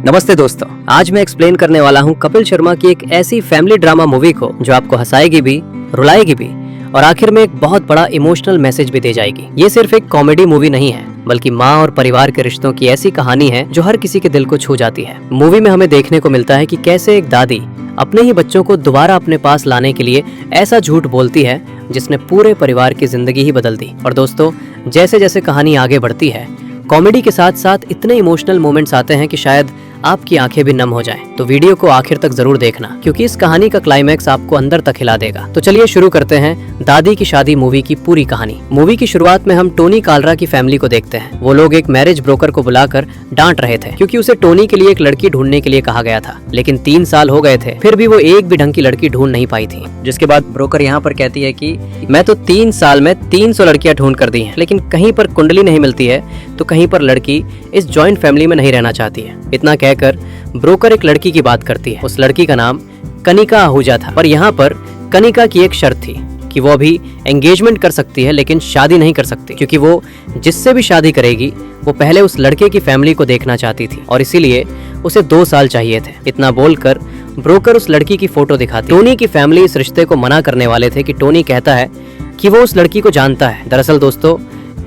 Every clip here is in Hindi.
नमस्ते दोस्तों, आज मैं एक्सप्लेन करने वाला हूँ कपिल शर्मा की एक ऐसी फैमिली ड्रामा मूवी को जो आपको हंसाएगी भी, रुलाएगी भी और आखिर में एक बहुत बड़ा इमोशनल मैसेज भी दे जाएगी। ये सिर्फ एक कॉमेडी मूवी नहीं है, बल्कि माँ और परिवार के रिश्तों की ऐसी कहानी है जो हर किसी के दिल को छू जाती है। मूवी में हमें देखने को मिलता है कि कैसे एक दादी अपने ही बच्चों को दोबारा अपने पास लाने के लिए ऐसा झूठ बोलती है जिसने पूरे परिवार की जिंदगी ही बदल दी। और दोस्तों, जैसे जैसे कहानी आगे बढ़ती है, कॉमेडी के साथ साथ इतने इमोशनल मोमेंट्स आते हैं कि शायद आपकी आंखें भी नम हो जाएं। तो वीडियो को आखिर तक जरूर देखना, क्योंकि इस कहानी का क्लाइमैक्स आपको अंदर तक हिला देगा। तो चलिए शुरू करते हैं दादी की शादी मूवी की पूरी कहानी। मूवी की शुरुआत में हम टोनी कालरा की फैमिली को देखते हैं। वो लोग एक मैरिज ब्रोकर को बुलाकर डांट रहे थे, क्योंकि उसे टोनी के लिए एक लड़की ढूंढने के लिए कहा गया था। लेकिन 3 साल हो गए थे, फिर भी वो एक भी ढंग की लड़की ढूंढ नहीं पाई थी। जिसके बाद ब्रोकर यहाँ पर कहती है कि मैं तो 3 साल में 300 लड़कियां ढूंढ कर दी हैं, लेकिन कहीं पर कुंडली नहीं मिलती है तो कहीं पर लड़की इस जॉइंट फैमिली में नहीं रहना चाहती है। इतना कहकर ब्रोकर एक लड़की की बात करती है। उस लड़की का नाम कनिका आहूजा था। पर यहाँ पर कनिका की एक शर्त थी कि वो अभी एंगेजमेंट कर सकती है, लेकिन शादी नहीं कर सकती, क्योंकि वो जिससे भी शादी करेगी वो पहले उस लड़के की फैमिली को देखना चाहती थी और इसीलिए उसे 2 साल चाहिए थे। इतना बोलकर ब्रोकर उस लड़की की फोटो दिखाती। टोनी की फैमिली इस रिश्ते को मना करने वाले थे कि टोनी कहता है कि वो उस लड़की को जानता है। दरअसल दोस्तों,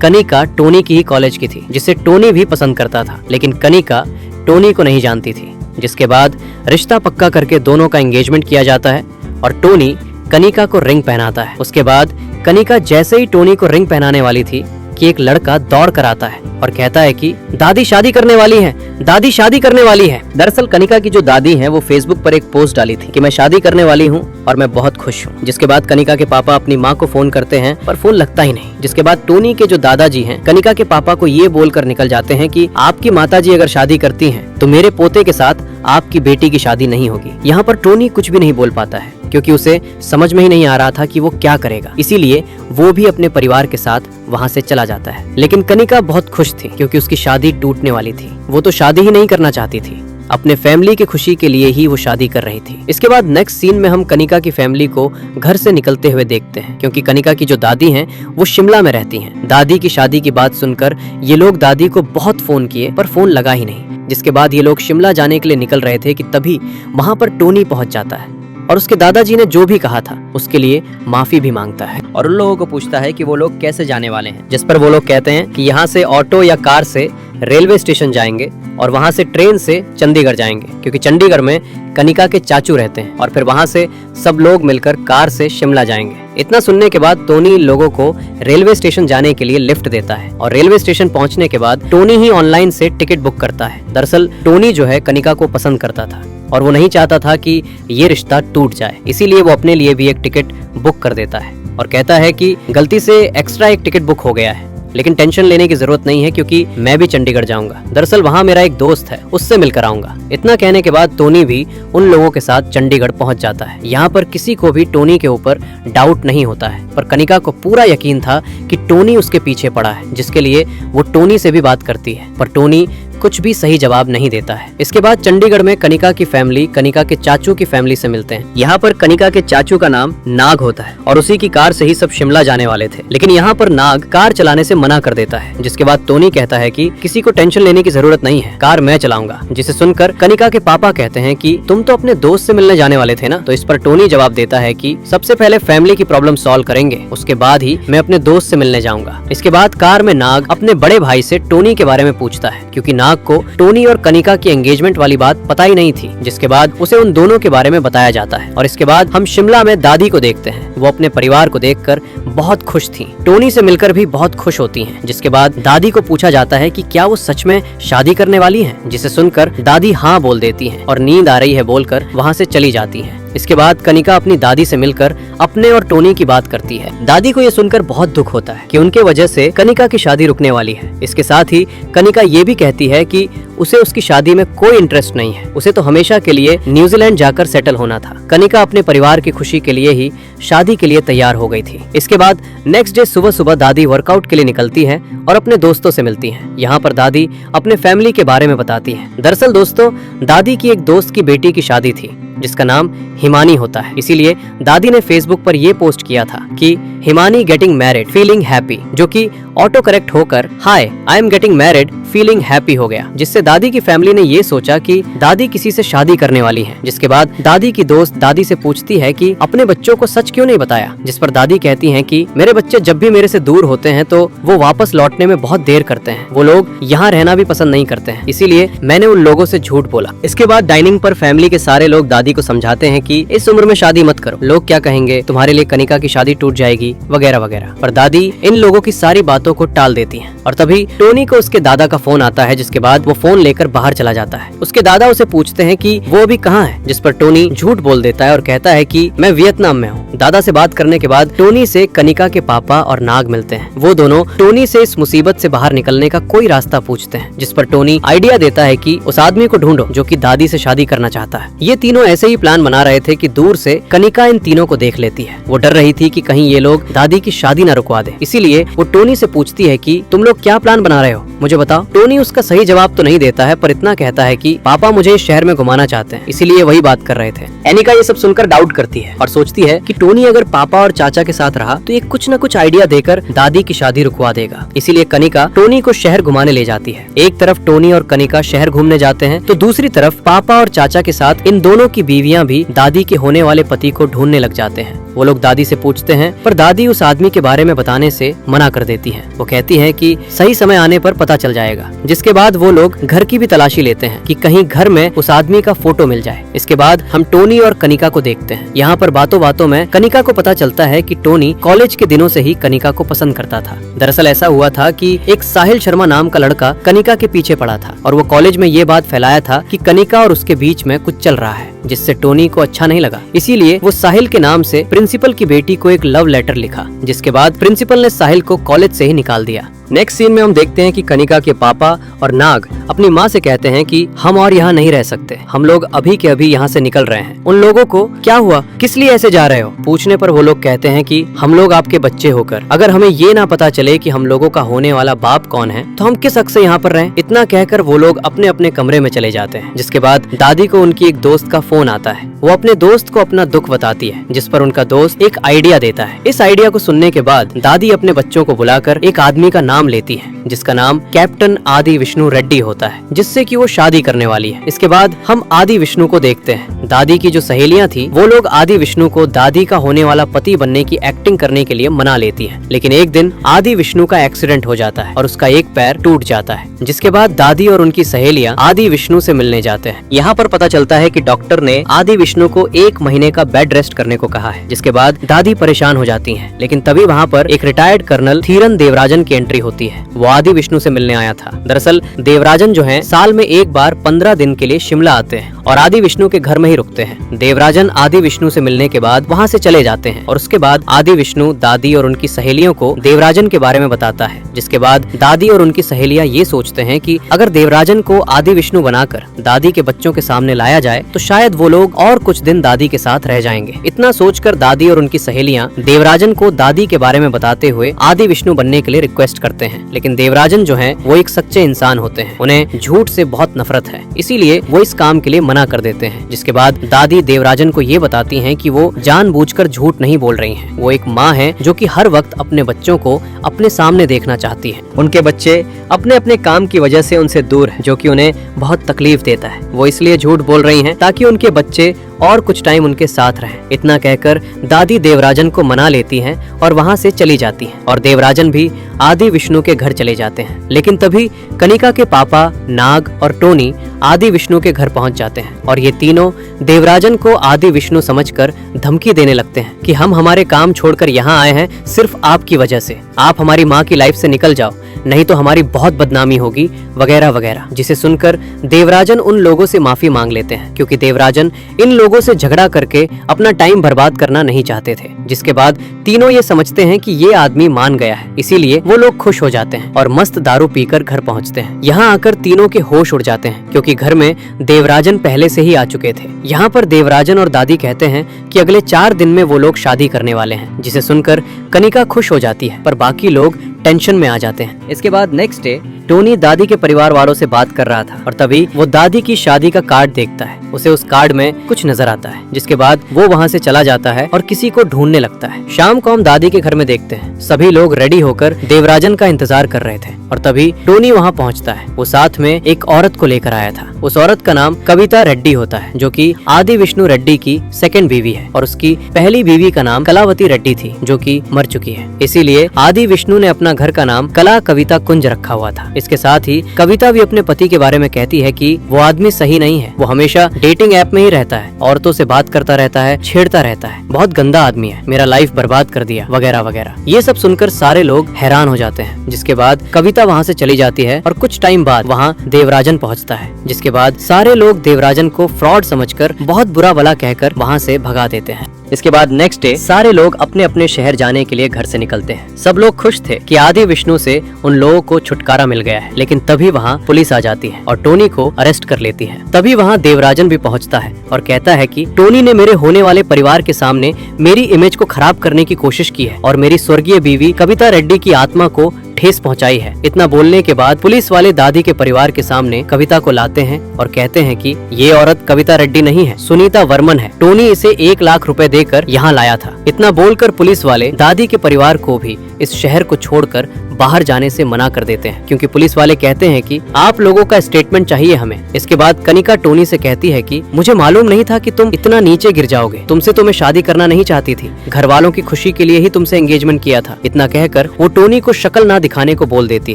कनिका टोनी की ही कॉलेज की थी, जिसे टोनी भी पसंद करता था, लेकिन कनिका टोनी को नहीं जानती थी। जिसके बाद रिश्ता पक्का करके दोनों का एंगेजमेंट किया जाता है और टोनी कनिका को रिंग पहनाता है। उसके बाद कनिका जैसे ही टोनी को रिंग पहनाने वाली थी कि एक लड़का दौड़ कर आता है और कहता है कि दादी शादी करने वाली है, दादी शादी करने वाली है। दरअसल कनिका की जो दादी हैं वो फेसबुक पर एक पोस्ट डाली थी कि मैं शादी करने वाली हूँ और मैं बहुत खुश हूँ। जिसके बाद कनिका के पापा अपनी माँ को फोन करते हैं पर फोन लगता ही नहीं। जिसके बाद टोनी के जो दादाजी हैं कनिका के पापा को ये बोलकर निकल जाते हैं कि आपकी माताजी अगर शादी करती हैं तो मेरे पोते के साथ आपकी बेटी की शादी नहीं होगी। यहाँ पर टोनी कुछ भी नहीं बोल पाता है, क्योंकि उसे समझ में ही नहीं आ रहा था कि वो क्या करेगा। इसीलिए वो भी अपने परिवार के साथ वहाँ से चला जाता है। लेकिन कनिका बहुत खुश थी, क्योंकि उसकी शादी टूटने वाली थी। वो तो शादी ही नहीं करना चाहती थी, अपने फैमिली की खुशी के लिए ही वो शादी कर रही थी। इसके बाद नेक्स्ट सीन में हम कनिका की फैमिली को घर से निकलते हुए देखते हैं, क्योंकि कनिका की जो दादी हैं वो शिमला में रहती हैं। दादी की शादी की बात सुनकर ये लोग दादी को बहुत फोन किए पर फोन लगा ही नहीं। जिसके बाद ये लोग शिमला जाने के लिए निकल रहे थे कि तभी वहाँ पर टोनी पहुँच जाता है और उसके दादाजी ने जो भी कहा था उसके लिए माफी भी मांगता है और उन लोगों को पूछता है कि वो लोग कैसे जाने वाले हैं। जिस पर वो लोग कहते हैं कि यहाँ से ऑटो या कार से रेलवे स्टेशन जाएंगे और वहाँ से ट्रेन से चंडीगढ़ जाएंगे, क्योंकि चंडीगढ़ में कनिका के चाचू रहते हैं, और फिर वहाँ से सब लोग मिलकर कार से शिमला जाएंगे। इतना सुनने के बाद टोनी लोगों को रेलवे स्टेशन जाने के लिए लिफ्ट देता है और रेलवे स्टेशन पहुँचने के बाद टोनी ही ऑनलाइन से टिकट बुक करता है। दरअसल टोनी जो है कनिका को पसंद करता था और वो नहीं चाहता था कि ये रिश्ता टूट जाए, इसीलिए वो अपने लिए भी एक टिकट बुक कर देता है और कहता है कि गलती से एक्स्ट्रा एक टिकट बुक हो गया है, लेकिन टेंशन लेने की जरूरत नहीं है, क्योंकि मैं भी चंडीगढ़ जाऊंगा। दरअसल वहाँ मेरा एक दोस्त है, उससे मिलकर आऊंगा। इतना कहने के बाद टोनी भी उन लोगों के साथ चंडीगढ़ पहुंच जाता है। यहाँ पर किसी को भी टोनी के ऊपर डाउट नहीं होता है, पर कनिका को पूरा यकीन था कि टोनी उसके पीछे पड़ा है, जिसके लिए वो टोनी से भी बात करती है, पर टोनी कुछ भी सही जवाब नहीं देता है। इसके बाद चंडीगढ़ में कनिका की फैमिली कनिका के चाचू की फैमिली से मिलते हैं। यहाँ पर कनिका के चाचू का नाम नाग होता है और उसी की कार से ही सब शिमला जाने वाले थे, लेकिन यहाँ पर नाग कार चलाने से मना कर देता है। जिसके बाद टोनी कहता है कि किसी को टेंशन लेने की जरूरत नहीं है, कार मैं चलाऊंगा। जिसे सुनकर कनिका के पापा कहते हैं कि तुम तो अपने दोस्त से मिलने जाने वाले थे ना। तो इस पर टोनी जवाब देता है कि सबसे पहले फैमिली की प्रॉब्लम सॉल्व करेंगे, उसके बाद ही मैं अपने दोस्त से मिलने जाऊंगा। इसके बाद कार में नाग अपने बड़े भाई से टोनी के बारे में पूछता है, क्योंकि नाग को टोनी और कनिका की एंगेजमेंट वाली बात पता ही नहीं थी। जिसके बाद उसे उन दोनों के बारे में बताया जाता है और इसके बाद हम शिमला में दादी को देखते हैं। वो अपने परिवार को देखकर बहुत खुश थी, टोनी से मिलकर भी बहुत खुश होती हैं। जिसके बाद दादी को पूछा जाता है कि क्या वो सच में शादी करने वाली हैं, जिसे सुनकर दादी हाँ बोल देती हैं और नींद आ रही है बोलकर वहाँ से चली जाती हैं। इसके बाद कनिका अपनी दादी से मिलकर अपने और टोनी की बात करती है। दादी को ये सुनकर बहुत दुख होता है कि उनके वजह से कनिका की शादी रुकने वाली है। इसके साथ ही कनिका ये भी कहती है कि उसे उसकी शादी में कोई इंटरेस्ट नहीं है, उसे तो हमेशा के लिए न्यूजीलैंड जाकर सेटल होना था। कनिका अपने परिवार की खुशी के लिए ही शादी के लिए तैयार हो गई थी। इसके बाद नेक्स्ट डे सुबह सुबह दादी वर्कआउट के लिए निकलती है और अपने दोस्तों से मिलती है। यहाँ पर दादी अपने फैमिली के बारे में बताती है। दरअसल दोस्तों, दादी की एक दोस्त की बेटी की शादी थी जिसका नाम हिमानी होता है, इसीलिए दादी ने फेसबुक पर यह पोस्ट किया था कि Himani getting married feeling happy, जो कि ऑटो करेक्ट होकर hi I am getting married feeling happy हो गया, जिससे दादी की फैमिली ने ये सोचा कि दादी किसी से शादी करने वाली है। जिसके बाद दादी की दोस्त दादी से पूछती है कि अपने बच्चों को सच क्यों नहीं बताया, जिस पर दादी कहती हैं कि मेरे बच्चे जब भी मेरे से दूर होते हैं तो वो वापस लौटने में बहुत देर करते हैं, वो लोग यहाँ रहना भी पसंद नहीं करते हैं, इसीलिए मैंने उन लोगों से झूठ बोला। इसके बाद डाइनिंग पर फैमिली के सारे लोग दादी को समझाते हैं कि इस उम्र में शादी मत करो, लोग क्या कहेंगे, तुम्हारे लिए कनिका की शादी टूट जाएगी वगैरह वगैरह। पर दादी इन लोगों की सारी बातों को टाल देती हैं। और तभी टोनी को उसके दादा का फोन आता है, जिसके बाद वो फोन लेकर बाहर चला जाता है। उसके दादा उसे पूछते हैं कि वो अभी कहाँ है, जिस पर टोनी झूठ बोल देता है और कहता है कि मैं वियतनाम में हूँ। दादा से बात करने के बाद टोनी से कनिका के पापा और नाग मिलते हैं। वो दोनों टोनी से इस मुसीबत से बाहर निकलने का कोई रास्ता पूछते हैं, जिस पर टोनी आइडिया देता है कि उस आदमी को ढूंढो जो कि दादी से शादी करना चाहता है। ये तीनों ऐसे ही प्लान बना रहे थे कि दूर से कनिका इन तीनों को देख लेती है। वो डर रही थी कि कहीं ये लोग दादी की शादी न रुकवा दे, इसीलिए वो टोनी से पूछती है कि तुम लोग क्या प्लान बना रहे हो, मुझे बताओ। टोनी उसका सही जवाब तो नहीं देता है, पर इतना कहता है कि पापा मुझे इस शहर में घुमाना चाहते हैं, इसीलिए वही बात कर रहे थे। एनिका ये सब सुनकर डाउट करती है और सोचती है कि टोनी अगर पापा और चाचा के साथ रहा तो ये कुछ न कुछ आइडिया देकर दादी की शादी रुकवा देगा, इसीलिए कनिका टोनी को शहर घुमाने ले जाती है। एक तरफ टोनी और कनिका शहर घूमने जाते हैं तो दूसरी तरफ पापा और चाचा के साथ इन दोनों की बीवियां भी दादी के होने वाले पति को ढूंढने लग जाते हैं। वो लोग दादी से पूछते हैं, पर दादी उस आदमी के बारे में बताने से मना कर देती है। वो कहती है कि सही समय आने पर पता चल जाएगा। जिसके बाद वो लोग घर की भी तलाशी लेते हैं कि कहीं घर में उस आदमी का फोटो मिल जाए। इसके बाद हम टोनी और कनिका को देखते हैं। यहाँ पर बातों बातों में कनिका को पता चलता है कि टोनी कॉलेज के दिनों से ही कनिका को पसंद करता था। दरअसल ऐसा हुआ था कि एक साहिल शर्मा नाम का लड़का कनिका के पीछे पड़ा था और वो कॉलेज में ये बात फैलाया था कि कनिका और उसके बीच में कुछ चल रहा है, जिससे टोनी को अच्छा नहीं लगा। इसीलिए वो साहिल के नाम से प्रिंसिपल की बेटी को एक लव लेटर लिखा, जिसके बाद प्रिंसिपल ने साहिल को कॉलेज से ही निकाल दिया। नेक्स्ट सीन में हम देखते हैं कि कनिका के पापा और नाग अपनी माँ से कहते हैं कि हम और यहाँ नहीं रह सकते, हम लोग अभी के अभी यहाँ से निकल रहे हैं। उन लोगों को क्या हुआ, किस लिए ऐसे जा रहे हो, पूछने पर वो लोग कहते हैं कि हम लोग आपके बच्चे होकर अगर हमें ये ना पता चले कि हम लोगों का होने वाला बाप कौन है तो हम किस हक से यहाँ पर रहें। इतना कहकर वो लोग अपने अपने कमरे में चले जाते हैं। जिसके बाद दादी को उनकी एक दोस्त का फोन आता है। वो अपने दोस्त को अपना दुख बताती है, जिस पर उनका दोस्त एक आइडिया देता है। इस आइडिया को सुनने के बाद दादी अपने बच्चों को बुलाकर एक आदमी का नाम लेती है, जिसका नाम कैप्टन आदि विष्णु रेड्डी होता है, जिससे कि वो शादी करने वाली है। इसके बाद हम आदि विष्णु को देखते हैं। दादी की जो सहेलियां थी वो लोग आदि विष्णु को दादी का होने वाला पति बनने की एक्टिंग करने के लिए मना लेती है। लेकिन एक दिन आदि विष्णु का एक्सीडेंट हो जाता है और उसका एक पैर टूट जाता है। जिसके बाद दादी और उनकी सहेलियां आदि विष्णु से मिलने जाते हैं। यहाँ पर पता चलता है कि डॉक्टर ने आदि विष्णु को 1 महीने का बेड रेस्ट करने को कहा है। जिसके बाद दादी परेशान हो जाती हैं। लेकिन तभी वहाँ पर एक रिटायर्ड कर्नल थीरन देवराजन की एंट्री होती है। वो आदि विष्णु से मिलने आया था। दरअसल देवराजन जो हैं साल में एक बार 15 दिन के लिए शिमला आते हैं और आदि विष्णु के घर में ही रुकते हैं। देवराजन आदि विष्णु से मिलने के बाद वहाँ से चले जाते हैं और उसके बाद आदि विष्णु दादी और उनकी सहेलियों को देवराजन के बारे में बताता है। जिसके बाद दादी और उनकी सहेलियां ये सोचते हैं कि अगर देवराजन को आदि विष्णु बनाकर दादी के बच्चों के सामने लाया जाए तो शायद वो लोग और कुछ दिन दादी के साथ रह जाएंगे। इतना सोचकर दादी और उनकी सहेलियां देवराजन को दादी के बारे में बताते हुए आदि विष्णु बनने के लिए रिक्वेस्ट करते हैं। लेकिन देवराजन जो हैं वो एक सच्चे इंसान होते हैं, उन्हें झूठ से बहुत नफरत है, इसीलिए वो इस काम के लिए मना कर देते हैं। जिसके बाद दादी देवराजन को ये बताती हैं कि वो जानबूझकर झूठ नहीं बोल रही हैं। वो एक माँ है जो कि हर वक्त अपने बच्चों को अपने सामने देखना चाहती है। उनके बच्चे अपने अपने काम की वजह से उनसे दूर है, जो कि उन्हें बहुत तकलीफ देता है। वो इसलिए झूठ बोल रही हैं ताकि उनके बच्चे और कुछ टाइम उनके साथ रहें। इतना कहकर दादी देवराजन को मना लेती हैं और वहाँ से चली जाती हैं और देवराजन भी आदि विष्णु के घर चले जाते हैं। लेकिन तभी कनिका के पापा नाग और टोनी आदि विष्णु के घर पहुंच जाते हैं और ये तीनों देवराजन को आदि विष्णु समझकर धमकी देने लगते हैं कि हम हमारे काम छोड़कर यहाँ आए हैं सिर्फ आपकी वजह से, आप हमारी माँ की लाइफ से निकल जाओ नहीं तो हमारी बहुत बदनामी होगी वगैरह वगैरह। जिसे सुनकर देवराजन उन लोगों से माफी मांग लेते हैं क्योंकि देवराजन इन लोगों से झगड़ा करके अपना टाइम बर्बाद करना नहीं चाहते थे। जिसके बाद तीनों ये समझते हैं कि ये आदमी मान गया है, इसीलिए वो लोग खुश हो जाते हैं और मस्त दारू पीकर घर पहुंचते हैं। यहाँ आकर तीनों के होश उड़ जाते हैं क्योंकि घर में देवराजन पहले से ही आ चुके थे। यहाँ पर देवराजन और दादी कहते हैं कि अगले 4 दिन में वो लोग शादी करने वाले हैं। जिसे सुनकर कनिका खुश हो जाती है पर बाकी लोग टेंशन में आ जाते हैं। इसके बाद नेक्स्ट डे टोनी दादी के परिवार वालों से बात कर रहा था और तभी वो दादी की शादी का कार्ड देखता है। उसे उस कार्ड में कुछ नजर आता है, जिसके बाद वो वहाँ से चला जाता है और किसी को ढूंढने लगता है। शाम को हम दादी के घर में देखते हैं सभी लोग रेडी होकर देवराजन का इंतजार कर रहे थे और तभी टोनी वहाँ पहुँचता है। वो साथ में एक औरत को लेकर आया था। उस औरत का नाम कविता रेड्डी होता है, जो कि आदि विष्णु रेड्डी की सेकंड बीवी है और उसकी पहली बीवी का नाम कलावती रेड्डी थी, जो कि मर चुकी है। इसीलिए आदि विष्णु ने अपना घर का नाम कला कविता कुंज रखा हुआ था। इसके साथ ही कविता भी अपने पति के बारे में कहती है कि वो आदमी सही नहीं है, वो हमेशा डेटिंग ऐप में ही रहता है, औरतों से बात करता रहता है, छेड़ता रहता है, बहुत गंदा आदमी है, मेरा लाइफ बर्बाद कर दिया वगैरह वगैरह। ये सब सुनकर सारे लोग हैरान हो जाते हैं। जिसके बाद कविता वहाँ से चली जाती है और कुछ टाइम बाद वहाँ देवराजन पहुँचता है। जिसके बाद सारे लोग देवराजन को फ्रॉड समझकर बहुत बुरा भला कहकर वहाँ से भगा देते हैं। इसके बाद नेक्स्ट डे सारे लोग अपने अपने शहर जाने के लिए घर से निकलते हैं। सब लोग खुश थे कि आदि विष्णु से उन लोगों को छुटकारा मिल गया है, लेकिन तभी वहाँ पुलिस आ जाती है और टोनी को अरेस्ट कर लेती है। तभी वहाँ देवराजन भी पहुँचता है और कहता है कि टोनी ने मेरे होने वाले परिवार के सामने मेरी इमेज को खराब करने की कोशिश की है और मेरी स्वर्गीय बीवी कविता रेड्डी की आत्मा को ठेस पहुंचाई है। इतना बोलने के बाद पुलिस वाले दादी के परिवार के सामने कविता को लाते हैं और कहते हैं कि ये औरत कविता रेड्डी नहीं है, सुनीता वर्मन है। टोनी इसे 1 लाख रुपए देकर यहाँ लाया था। इतना बोलकर पुलिस वाले दादी के परिवार को भी इस शहर को छोड़कर बाहर जाने से मना कर देते हैं, क्योंकि पुलिस वाले कहते हैं कि आप लोगों का स्टेटमेंट चाहिए हमें। इसके बाद कनिका टोनी से कहती है कि मुझे मालूम नहीं था कि तुम इतना नीचे गिर जाओगे, तुमसे तो मैं शादी करना नहीं चाहती थी, घर वालों की खुशी के लिए ही तुमसे एंगेजमेंट किया था। इतना कहकर वो टोनी को शक्ल ना दिखाने को बोल देती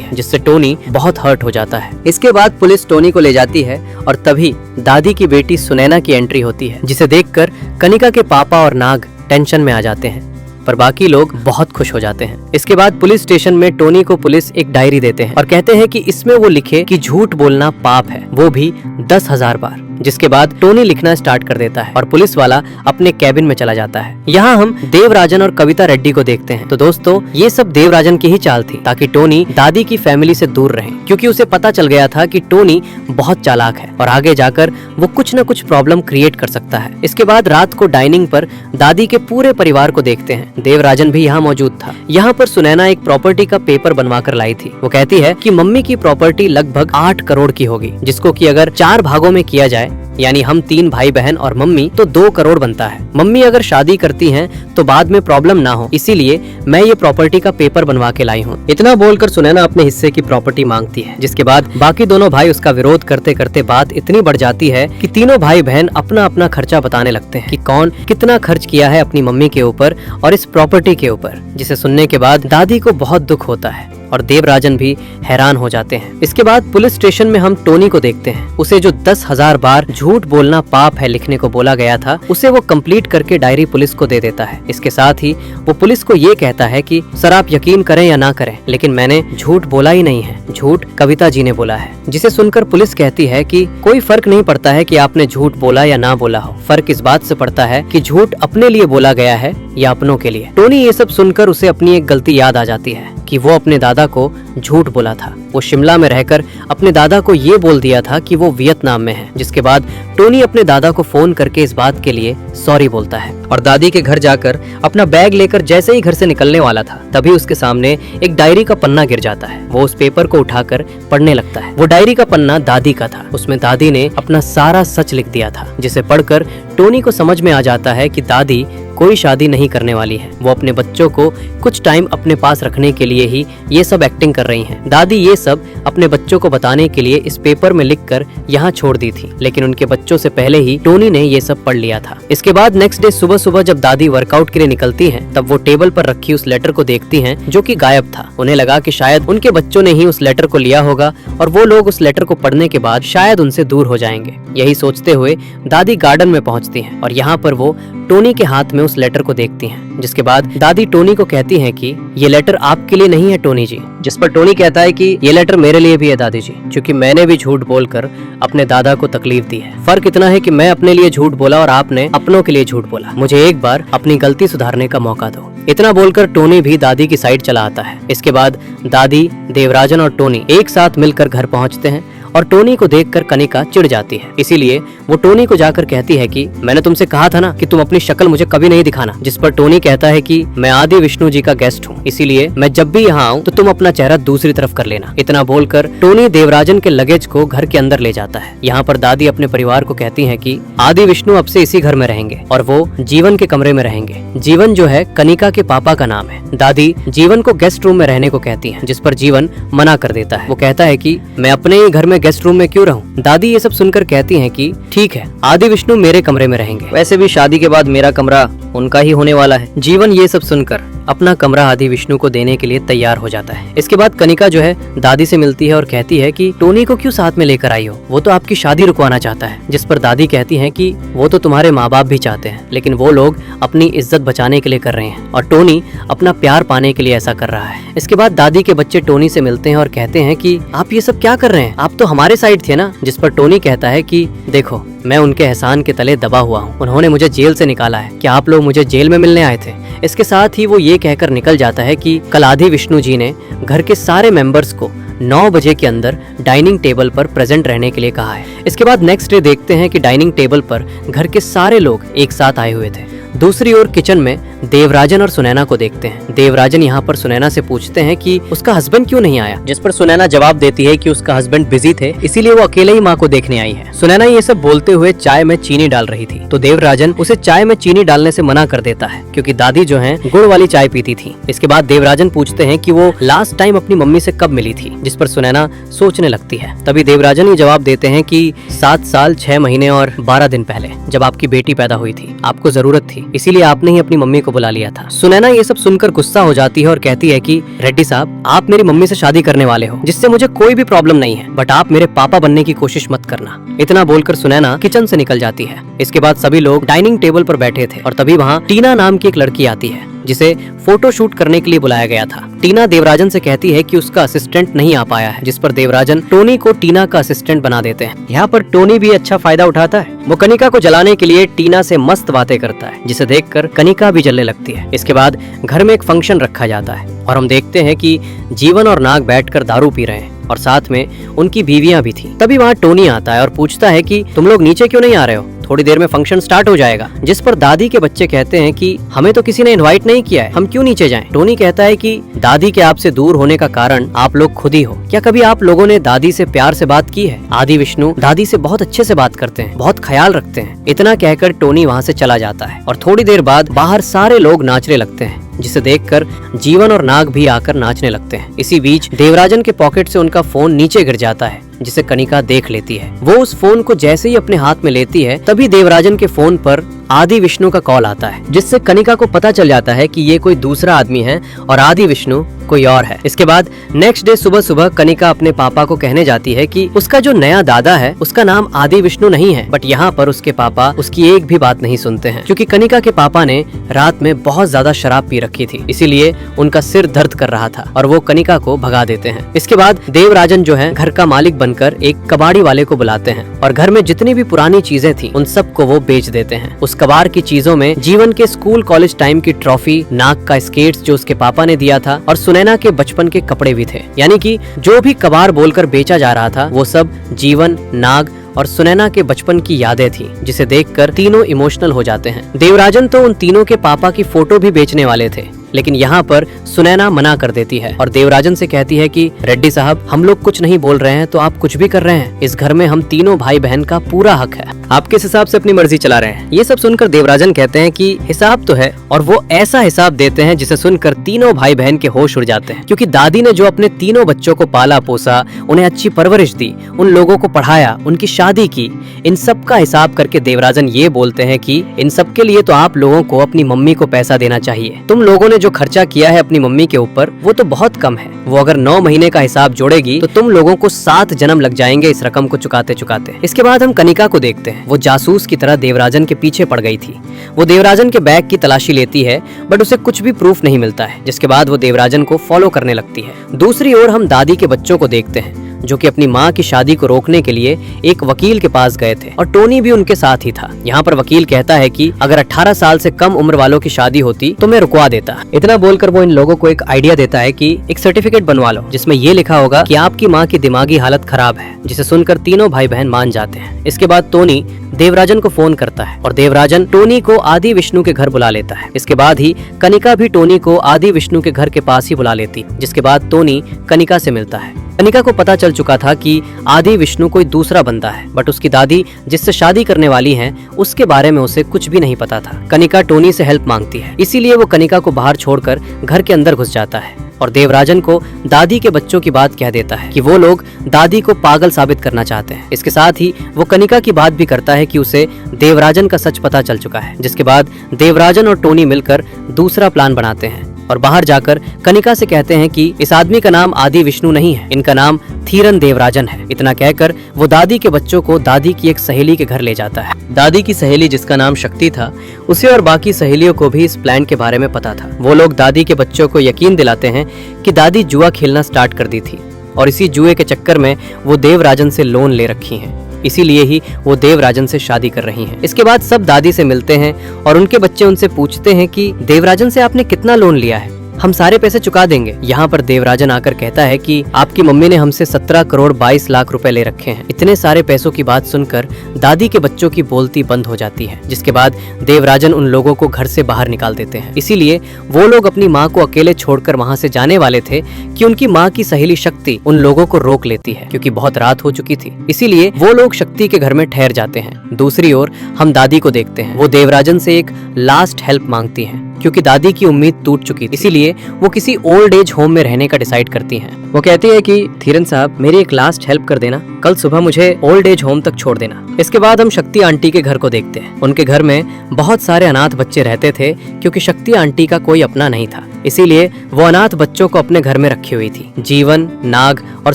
है, जिससे टोनी बहुत हर्ट हो जाता है। इसके बाद पुलिस टोनी को ले जाती है और तभी दादी की बेटी सुनैना की एंट्री होती है, जिसे देखकर कनिका के पापा और नाग टेंशन में आ जाते हैं, पर बाकी लोग बहुत खुश हो जाते हैं। इसके बाद पुलिस स्टेशन में टोनी को पुलिस एक डायरी देते हैं और कहते हैं कि इसमें वो लिखे कि झूठ बोलना पाप है, वो भी 10,000 बार। जिसके बाद टोनी लिखना स्टार्ट कर देता है और पुलिस वाला अपने कैबिन में चला जाता है। यहाँ हम देवराजन और कविता रेड्डी को देखते हैं। तो दोस्तों, ये सब देवराजन की ही चाल थी, ताकि टोनी दादी की फैमिली से दूर रहे, क्योंकि उसे पता चल गया था कि टोनी बहुत चालाक है और आगे जाकर वो कुछ न कुछ प्रॉब्लम क्रिएट कर सकता है। इसके बाद रात को डाइनिंग पर दादी के पूरे परिवार को देखते हैं। देवराजन भी यहाँ मौजूद था। यहाँ पर सुनैना एक प्रॉपर्टी का पेपर बनवा कर लाई थी। वो कहती है कि मम्मी की प्रॉपर्टी लगभग 8 करोड़ की होगी, जिसको कि अगर 4 भागों में किया जाए, यानी हम 3 भाई बहन और मम्मी, तो 2 करोड़ बनता है। मम्मी अगर शादी करती हैं तो बाद में प्रॉब्लम ना हो, इसीलिए मैं ये प्रॉपर्टी का पेपर बनवा के लाई हूँ। इतना बोलकर सुनैना अपने हिस्से की प्रॉपर्टी मांगती है, जिसके बाद बाकी दोनों भाई उसका विरोध करते करते बात इतनी बढ़ जाती है कि तीनों भाई बहन अपना अपना खर्चा बताने लगते हैं कि कौन कितना खर्च किया है अपनी मम्मी के ऊपर और इस प्रॉपर्टी के ऊपर, जिसे सुनने के बाद दादी को बहुत दुख होता है और देवराजन भी हैरान हो जाते हैं। इसके बाद पुलिस स्टेशन में हम टोनी को देखते हैं। उसे जो 10,000 बार झूठ बोलना पाप है लिखने को बोला गया था, उसे वो कंप्लीट करके डायरी पुलिस को दे देता है। इसके साथ ही वो पुलिस को ये कहता है कि सर आप यकीन करें या ना करें, लेकिन मैंने झूठ बोला ही नहीं है, झूठ कविता जी ने बोला है। जिसे सुनकर पुलिस कहती है कि कोई फर्क नहीं पड़ता है कि आपने झूठ बोला या ना बोला हो, फर्क इस बात से पड़ता है कि झूठ अपने लिए बोला गया है या अपनों के लिए। टोनी ये सब सुनकर उसे अपनी एक गलती याद आ जाती है कि वो अपने दादा को झूठ बोला था। वो शिमला में रहकर अपने दादा को ये बोल दिया था कि वो वियतनाम में है। जिसके बाद टोनी अपने दादा को फोन करके इस बात के लिए सॉरी बोलता है और दादी के घर जाकर अपना बैग लेकर जैसे ही घर से निकलने वाला था, तभी उसके सामने एक डायरी का पन्ना गिर जाता है। वो उस पेपर को उठाकर पढ़ने लगता है। वो डायरी का पन्ना दादी का था। उसमें दादी ने अपना सारा सच लिख दिया था, जिसे पढ़कर टोनी को समझ में आ जाता है कि दादी कोई शादी नहीं करने वाली है। वो अपने बच्चों को कुछ टाइम अपने पास रखने के लिए ही ये सब एक्टिंग कर रही हैं। दादी ये सब अपने बच्चों को बताने के लिए इस पेपर में लिखकर यहाँ छोड़ दी थी, लेकिन उनके बच्चों से पहले ही टोनी ने ये सब पढ़ लिया था। इसके बाद नेक्स्ट डे सुबह सुबह जब दादी वर्कआउट के लिए निकलती हैं, तब वो टेबल पर रखी उस लेटर को देखती हैं, जो कि गायब था। उन्हें लगा कि शायद उनके बच्चों ने ही उस लेटर को लिया होगा और वो लोग उस लेटर को पढ़ने के बाद शायद उनसे दूर हो जाएंगे। यही सोचते हुए दादी गार्डन में पहुंचती हैं और यहाँ पर वो टोनी के हाथ में उस लेटर को देखती हैं। जिसके बाद दादी टोनी को कहती हैं कि ये लेटर आपके लिए नहीं है टोनी जी। जिस पर टोनी कहता है कि ये लेटर मेरे लिए भी है दादी जी, क्योंकि मैंने भी झूठ बोलकर अपने दादा को तकलीफ दी है। फर्क इतना है कि मैं अपने लिए झूठ बोला और आपने अपनों के लिए झूठ बोला। मुझे एक बार अपनी गलती सुधारने का मौका दो। इतना बोलकर टोनी भी दादी की साइड चला आता है। इसके बाद दादी, देवराजन और टोनी एक साथ मिलकर घर पहुंचते हैं और टोनी को देखकर कनिका चिढ़ जाती है। इसीलिए वो टोनी को जाकर कहती है कि मैंने तुमसे कहा था ना कि तुम अपनी शक्ल मुझे कभी नहीं दिखाना। जिस पर टोनी कहता है कि मैं आदि विष्णु जी का गेस्ट हूँ, इसीलिए मैं जब भी यहाँ आऊँ तो तुम अपना चेहरा दूसरी तरफ कर लेना। इतना बोलकर टोनी देवराजन के लगेज को घर के अंदर ले जाता है। यहाँ पर दादी अपने परिवार को कहती है कि आदि विष्णु अब से इसी घर में रहेंगे और वो जीवन के कमरे में रहेंगे। जीवन जो है कनिका के पापा का नाम है। दादी जीवन को गेस्ट रूम में रहने को कहती है, जिस पर जीवन मना कर देता है। वो कहता है कि मैं अपने ही घर में गेस्ट रूम में क्यों रहूं। दादी ये सब सुनकर कहती हैं कि ठीक है, आदि विष्णु मेरे कमरे में रहेंगे, वैसे भी शादी के बाद मेरा कमरा उनका ही होने वाला है। जीवन ये सब सुनकर अपना कमरा आदि विष्णु को देने के लिए तैयार हो जाता है। इसके बाद कनिका जो है दादी से मिलती है और कहती है कि टोनी को क्यों साथ में लेकर आई हो, वो तो आपकी शादी रुकवाना चाहता है। जिस पर दादी कहती है कि वो तो तुम्हारे माँ बाप भी चाहते हैं, लेकिन वो लोग अपनी इज्जत बचाने के लिए कर रहे हैं और टोनी अपना प्यार पाने के लिए ऐसा कर रहा है। इसके बाद दादी के बच्चे टोनी से मिलते हैं और कहते हैं कि आप ये सब क्या कर रहे हैं, आप तो हमारे साइड थे ना। जिस पर टोनी कहता है कि देखो, मैं उनके एहसान के तले दबा हुआ हूँ, उन्होंने मुझे जेल से निकाला है, क्या आप लोग मुझे जेल में मिलने आए थे। इसके साथ ही वो ये कहकर निकल जाता है कि कल आदि विष्णु जी ने घर के सारे मेंबर्स को 9 बजे के अंदर डाइनिंग टेबल पर प्रेजेंट रहने के लिए कहा है। इसके बाद नेक्स्ट डे देखते हैं कि डाइनिंग टेबल पर घर के सारे लोग एक साथ आए हुए थे। दूसरी ओर किचन में देवराजन और सुनैना को देखते हैं। देवराजन यहाँ पर सुनैना से पूछते हैं कि उसका हस्बैंड क्यों नहीं आया, जिस पर सुनैना जवाब देती है कि उसका हस्बैंड बिजी थे, इसीलिए वो अकेले ही माँ को देखने आई है। सुनैना ये सब बोलते हुए चाय में चीनी डाल रही थी, तो देवराजन उसे चाय में चीनी डालने से मना कर देता है, क्योंकि दादी जो है गुड़ वाली चाय पीती थी। इसके बाद देवराजन पूछते हैं कि वो लास्ट टाइम अपनी मम्मी से कब मिली थी, जिस पर सुनैना सोचने लगती है। तभी देवराजन ये जवाब देते हैं कि 7 साल 6 महीने और 12 दिन पहले, जब आपकी बेटी पैदा हुई थी, आपको जरूरत थी, इसीलिए आपने ही अपनी मम्मी को बुला लिया था। सुनैना ये सब सुनकर गुस्सा हो जाती है और कहती है कि रेड्डी साहब, आप मेरी मम्मी से शादी करने वाले हो, जिससे मुझे कोई भी प्रॉब्लम नहीं है, बट आप मेरे पापा बनने की कोशिश मत करना। इतना बोलकर सुनैना किचन से निकल जाती है। इसके बाद सभी लोग डाइनिंग टेबल पर बैठे थे और तभी वहाँ टीना नाम की एक लड़की आती है, जिसे फोटो शूट करने के लिए बुलाया गया था। टीना देवराजन से कहती है कि उसका असिस्टेंट नहीं आ पाया है, जिस पर देवराजन टोनी को टीना का असिस्टेंट बना देते हैं। यहाँ पर टोनी भी अच्छा फायदा उठाता है। वो कनिका को जलाने के लिए टीना से मस्त बातें करता है, जिसे देखकर कनिका भी जलने लगती है। इसके बाद घर में एक फंक्शन रखा जाता है और हम देखते हैं कि जीवन और नाग बैठकर दारू पी रहे हैं और साथ में उनकी बीवियां भी थी। तभी वहाँ टोनी आता है और पूछता है कि तुम लोग नीचे क्यों नहीं आ रहे हो, थोड़ी देर में फंक्शन स्टार्ट हो जाएगा। जिस पर दादी के बच्चे कहते हैं कि हमें तो किसी ने इनवाइट नहीं किया है, हम क्यों नीचे जाएं। टोनी कहता है कि दादी के आपसे दूर होने का कारण आप लोग खुद ही हो। क्या कभी आप लोगों ने दादी से प्यार से बात की है। आदि विष्णु दादी से बहुत अच्छे से बात करते हैं, बहुत ख्याल रखते हैं। इतना कहकर टोनी वहाँ से चला जाता है और थोड़ी देर बाद बाहर सारे लोग नाचने लगते हैं, जिसे देखकर जीवन और नाग भी आकर नाचने लगते हैं। इसी बीच देवराजन के पॉकेट से उनका फोन नीचे गिर जाता है, जिसे कनिका देख लेती है। वो उस फोन को जैसे ही अपने हाथ में लेती है, तभी देवराजन के फोन पर आदि विष्णु का कॉल आता है, जिससे कनिका को पता चल जाता है कि ये कोई दूसरा आदमी है और आदि विष्णु कोई और है। इसके बाद नेक्स्ट डे सुबह सुबह कनिका अपने पापा को कहने जाती है कि उसका जो नया दादा है उसका नाम आदि विष्णु नहीं है। बट यहाँ पर उसके पापा उसकी एक भी बात नहीं सुनते हैं, क्योंकि कनिका के पापा ने रात में बहुत ज्यादा शराब पी रखी थी, इसीलिए उनका सिर दर्द कर रहा था और वो कनिका को भगा देते हैं। इसके बाद देवराजन जो है घर का मालिक बनकर एक कबाड़ी वाले को बुलाते हैं और घर में जितनी भी पुरानी चीजें थी उन सबको वो बेच देते हैं। उस कबाड़ की चीजों में जीवन के स्कूल कॉलेज टाइम की ट्रॉफी, नाग का स्केट्स जो उसके पापा ने दिया था और सुनैना के बचपन के कपड़े भी थे। यानी कि जो भी कबाड़ बोलकर बेचा जा रहा था वो सब जीवन, नाग और सुनैना के बचपन की यादें थी, जिसे देखकर तीनों इमोशनल हो जाते हैं। देवराजन तो उन तीनों के पापा की फोटो भी बेचने वाले थे, लेकिन यहाँ पर सुनैना मना कर देती है और देवराजन से कहती है कि रेड्डी साहब, हम लोग कुछ नहीं बोल रहे हैं तो आप कुछ भी कर रहे हैं। इस घर में हम तीनों भाई बहन का पूरा हक है, आप किस हिसाब से अपनी मर्जी चला रहे हैं। ये सब सुनकर देवराजन कहते हैं कि हिसाब तो है, और वो ऐसा हिसाब देते हैं जिसे सुनकर तीनों भाई बहन के होश उड़ जाते हैं, क्योंकि दादी ने जो अपने तीनों बच्चों को पाला पोसा, उन्हें अच्छी परवरिश दी, उन लोगों को पढ़ाया, उनकी शादी की, इन सब का हिसाब करके देवराजन ये बोलते हैं कि इन सब के लिए तो आप लोगों को अपनी मम्मी को पैसा देना चाहिए। तुम लोगों ने जो खर्चा किया है अपनी मम्मी के ऊपर वो तो बहुत कम है, वो अगर 9 महीने का हिसाब जोड़ेगी तो तुम लोगों को 7 जन्म लग जाएंगे इस रकम को चुकाते चुकाते। इसके बाद हम कनिका को देखते हैं। वो जासूस की तरह देवराजन के पीछे पड़ गई थी। वो देवराजन के बैग की तलाशी लेती है, बट उसे कुछ भी प्रूफ नहीं मिलता है, जिसके बाद वो देवराजन को फॉलो करने लगती है। दूसरी ओर हम दादी के बच्चों को देखते हैं जो कि अपनी माँ की शादी को रोकने के लिए एक वकील के पास गए थे और टोनी भी उनके साथ ही था। यहाँ पर वकील कहता है कि अगर 18 साल से कम उम्र वालों की शादी होती तो मैं रुकवा देता। इतना बोलकर वो इन लोगों को एक आइडिया देता है कि एक सर्टिफिकेट बनवा लो जिसमें ये लिखा होगा कि आपकी माँ की दिमागी हालत खराब है, जिसे सुनकर तीनों भाई बहन मान जाते हैं। इसके बाद टोनी देवराजन को फोन करता है और देवराजन टोनी को आदि विष्णु के घर बुला लेता है। इसके बाद ही कनिका भी टोनी को आदि विष्णु के घर के पास ही बुला लेती, जिसके बाद टोनी कनिका से मिलता है। कनिका को पता चल चुका था कि आदि विष्णु कोई दूसरा बंदा है, बट उसकी दादी जिससे शादी करने वाली हैं उसके बारे में उसे कुछ भी नहीं पता था। कनिका टोनी से हेल्प मांगती है, इसीलिए वो कनिका को बाहर छोड़कर घर के अंदर घुस जाता है और देवराजन को दादी के बच्चों की बात कह देता है कि वो लोग दादी को पागल साबित करना चाहते हैं। इसके साथ ही वो कनिका की बात भी करता है कि उसे देवराजन का सच पता चल चुका है, जिसके बाद देवराजन और टोनी मिलकर दूसरा प्लान बनाते हैं और बाहर जाकर कनिका से कहते हैं कि इस आदमी का नाम आदि विष्णु नहीं है, इनका नाम थीरन देवराजन है। इतना कहकर वो दादी के बच्चों को दादी की एक सहेली के घर ले जाता है। दादी की सहेली जिसका नाम शक्ति था, उसे और बाकी सहेलियों को भी इस प्लान के बारे में पता था। वो लोग दादी के बच्चों को यकीन दिलाते हैं कि दादी जुआ खेलना स्टार्ट कर दी थी और इसी जुए के चक्कर में वो देवराजन से लोन ले रखी हैं, इसीलिए ही वो देवराजन से शादी कर रही हैं। इसके बाद सब दादी से मिलते हैं और उनके बच्चे उनसे पूछते हैं कि देवराजन से आपने कितना लोन लिया है, हम सारे पैसे चुका देंगे। यहाँ पर देवराजन आकर कहता है कि आपकी मम्मी ने हमसे 17 करोड़ 22 लाख रुपए ले रखे हैं। इतने सारे पैसों की बात सुनकर दादी के बच्चों की बोलती बंद हो जाती है, जिसके बाद देवराजन उन लोगों को घर से बाहर निकाल देते हैं। इसीलिए वो लोग अपनी माँ को अकेले छोड़कर वहाँ से जाने वाले थे कि उनकी माँ की सहेली शक्ति उन लोगों को रोक लेती है, क्योंकि बहुत रात हो चुकी थी। इसीलिए वो लोग शक्ति के घर में ठहर जाते हैं। दूसरी ओर हम दादी को देखते हैं, वो देवराजन से एक लास्ट हेल्प मांगती है, क्योंकि दादी की उम्मीद टूट चुकी थी। इसीलिए वो किसी ओल्ड एज होम में रहने का डिसाइड करती हैं। वो कहती है कि थीरन साहब मेरी एक लास्ट हेल्प कर देना, कल सुबह मुझे ओल्ड एज होम तक छोड़ देना। इसके बाद हम शक्ति आंटी के घर को देखते हैं। उनके घर में बहुत सारे अनाथ बच्चे रहते थे, क्योंकि शक्ति आंटी का कोई अपना नहीं था, इसीलिए वो अनाथ बच्चों को अपने घर में रखी हुई थी। जीवन, नाग और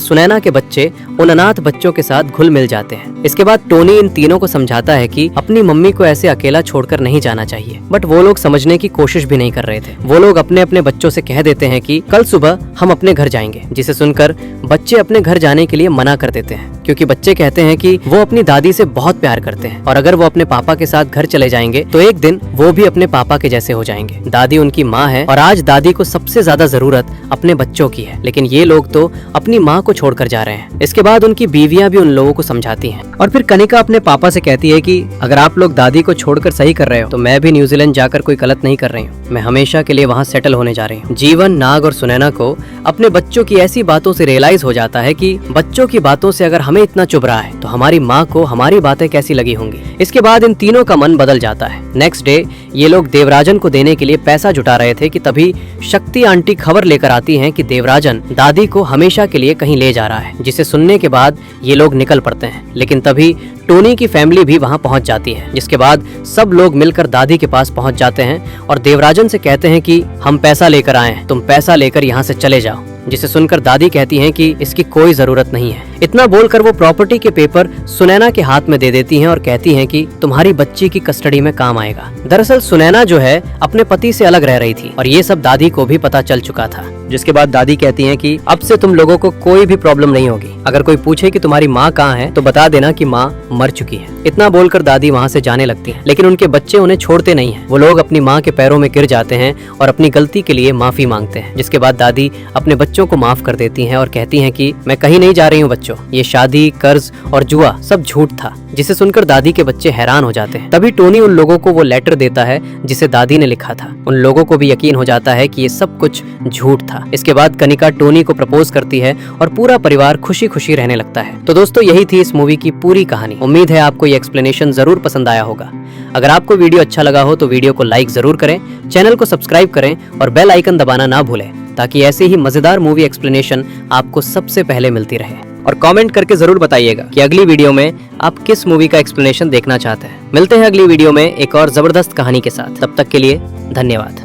सुनैना के बच्चे उन अनाथ बच्चों के साथ घुल मिल जाते हैं। इसके बाद टोनी इन तीनों को समझाता है कि अपनी मम्मी को ऐसे अकेला छोड़कर नहीं जाना चाहिए, बट वो लोग समझने की कोशिश भी नहीं कर रहे थे। वो लोग अपने अपने बच्चों से कह देते हैं कि कल सुबह हम अपने घर जाएंगे, जिसे सुनकर बच्चे अपने घर जाने के लिए मना कर देते हैं, क्योंकि बच्चे कहते हैं कि वो अपनी दादी से बहुत प्यार करते हैं और अगर वो अपने पापा के साथ घर चले जाएंगे तो एक दिन वो भी अपने पापा के जैसे हो जाएंगे। दादी उनकी माँ है और आज दादी को सबसे ज्यादा जरूरत अपने बच्चों की है, लेकिन ये लोग तो अपनी माँ को छोड़कर जा रहे हैं। इसके बाद उनकी बीवियां भी उन लोगों को समझाती हैं और फिर कनिका अपने पापा से कहती है कि अगर आप लोग दादी को छोड़कर सही कर रहे हो तो मैं भी न्यूजीलैंड जाकर कोई गलत नहीं कर रही हूँ, मैं हमेशा के लिए वहाँ सेटल होने जा रही हूँ। जीवन, नाग और सुनैना को अपने बच्चों की ऐसी बातों से रियलाइज हो जाता है कि बच्चों की बातों से अगर हमें इतना चुभ रहा है तो हमारी माँ को हमारी बातें कैसी लगी होंगी। इसके बाद इन तीनों का मन बदल जाता है। नेक्स्ट डे ये लोग देवराजन को देने के लिए पैसा जुटा रहे थे कि तभी शक्ति आंटी खबर लेकर आती हैं कि देवराजन दादी को हमेशा के लिए कहीं ले जा रहा है, जिसे सुनने के बाद ये लोग निकल पड़ते हैं। लेकिन तभी टोनी की फैमिली भी वहां पहुंच जाती है, जिसके बाद सब लोग मिलकर दादी के पास पहुंच जाते हैं और देवराजन से कहते हैं कि हम पैसा लेकर आए हैं, तुम पैसा लेकर यहाँ से चले जाओ। जिसे सुनकर दादी कहती हैं कि इसकी कोई जरूरत नहीं है। इतना बोलकर वो प्रॉपर्टी के पेपर सुनैना के हाथ में दे देती हैं और कहती हैं कि तुम्हारी बच्ची की कस्टडी में काम आएगा। दरअसल सुनैना जो है अपने पति से अलग रह रही थी और ये सब दादी को भी पता चल चुका था, जिसके बाद दादी कहती हैं कि अब से तुम लोगों को कोई भी प्रॉब्लम नहीं होगी। अगर कोई पूछे कि तुम्हारी माँ कहाँ है तो बता देना कि माँ मर चुकी है। इतना बोलकर दादी वहाँ से जाने लगती हैं, लेकिन उनके बच्चे उन्हें छोड़ते नहीं हैं। वो लोग अपनी माँ के पैरों में गिर जाते हैं और अपनी गलती के लिए माफी मांगते हैं, जिसके बाद दादी अपने बच्चों को माफ कर देती हैं और कहती हैं कि मैं कहीं नहीं जा रही हूँ बच्चों, ये शादी, कर्ज और जुआ सब झूठ था। जिसे सुनकर दादी के बच्चे हैरान हो जाते हैं। तभी टोनी उन लोगों को वो लेटर देता है जिसे दादी ने लिखा था। उन लोगों को भी यकीन हो जाता है कि ये सब कुछ झूठ था। इसके बाद कनिका टोनी को प्रपोज करती है और पूरा परिवार खुशी खुशी रहने लगता है। तो दोस्तों यही थी इस मूवी की पूरी कहानी। उम्मीद है आपको ये एक्सप्लेनेशन जरूर पसंद आया होगा। अगर आपको वीडियो अच्छा लगा हो तो वीडियो को लाइक जरूर करें, चैनल को सब्सक्राइब करें और बेल आइकन दबाना ना भूलें, ताकि ऐसे ही मजेदार मूवी एक्सप्लेनेशन आपको सबसे पहले मिलती रहे। और कमेंट करके जरूर बताइएगा कि अगली वीडियो में आप किस मूवी का एक्सप्लेनेशन देखना चाहते हैं। मिलते हैं अगली वीडियो में एक और जबरदस्त कहानी के साथ। तब तक के लिए धन्यवाद।